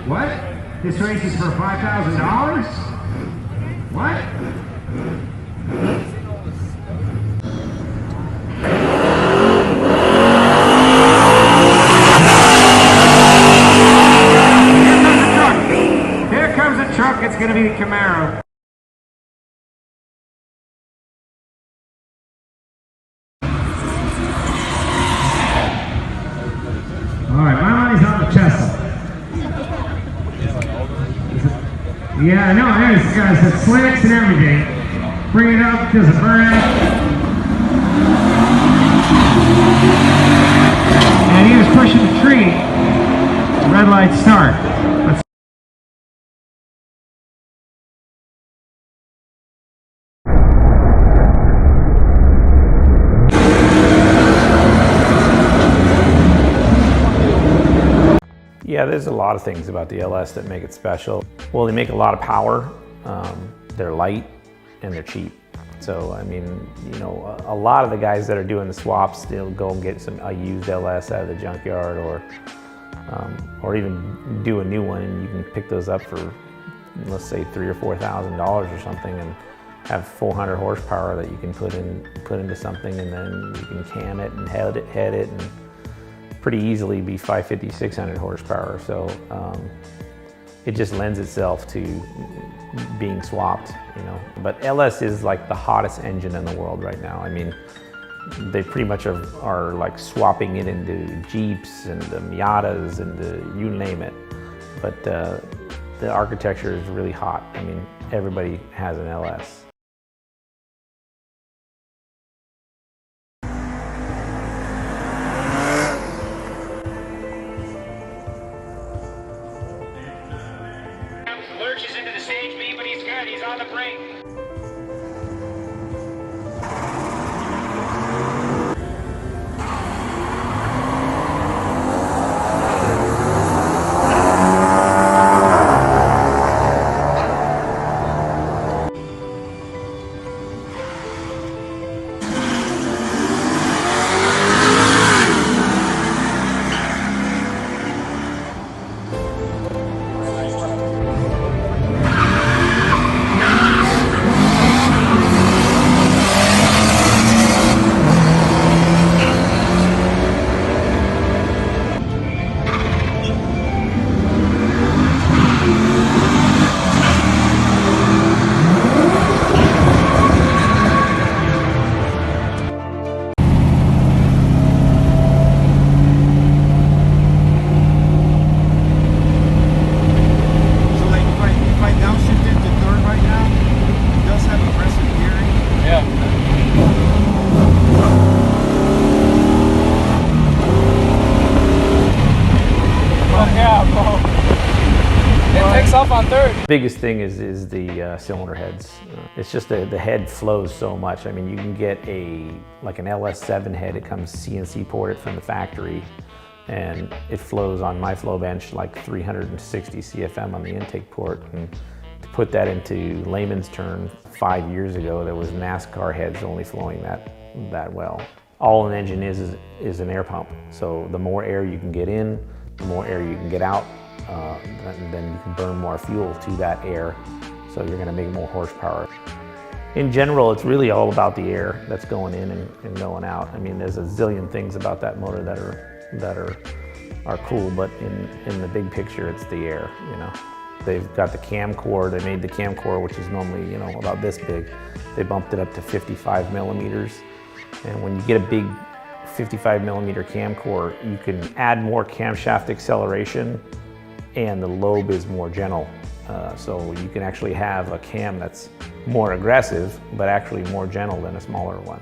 What? This race is for $5,000? What? Here comes a truck. It's going to be the Camaro. All right, my money's on the Tesla. Yeah, I know, it's got the slicks and everything. Bring it up, does a burnout. And he was pushing the tree. Red light start. Let's Yeah, there's a lot of things about the LS that make it special. Well, they make a lot of power, they're light, and they're cheap. So, I mean, you know, a lot of the guys that are doing the swaps, they'll go and get a used LS out of the junkyard or even do a new one, and you can pick those up for, let's say, $3,000 or $4,000 or something, and have 400 horsepower that you can put into something, and then you can cam it and head it, and pretty easily be 550, 600 horsepower. So it just lends itself to being swapped, you know. But LS is like the hottest engine in the world right now. I mean, they pretty much are like swapping it into Jeeps and the Miatas and you name it. But the architecture is really hot. I mean, everybody has an LS. Lurches into the stage B, but he's good. He's on the brink. Off on third. Biggest thing is the cylinder heads. It's just the head flows so much. I mean, you can get like an LS7 head. It comes CNC ported from the factory, and it flows on my flow bench like 360 CFM on the intake port. And to put that into layman's term, 5 years ago, there was NASCAR heads only flowing that well. All an engine is an air pump. So the more air you can get in, the more air you can get out. Then you can burn more fuel to that air, so you're going to make more horsepower. In general, it's really all about the air that's going in and going out. I mean, there's a zillion things about that motor that are cool, but in the big picture, it's the air. You know, they've got the cam core. They made the cam core, which is normally, you know, about this big. They bumped it up to 55 millimeters, and when you get a big 55 millimeter cam core, you can add more camshaft acceleration, and the lobe is more gentle. So you can actually have a cam that's more aggressive, but actually more gentle than a smaller one.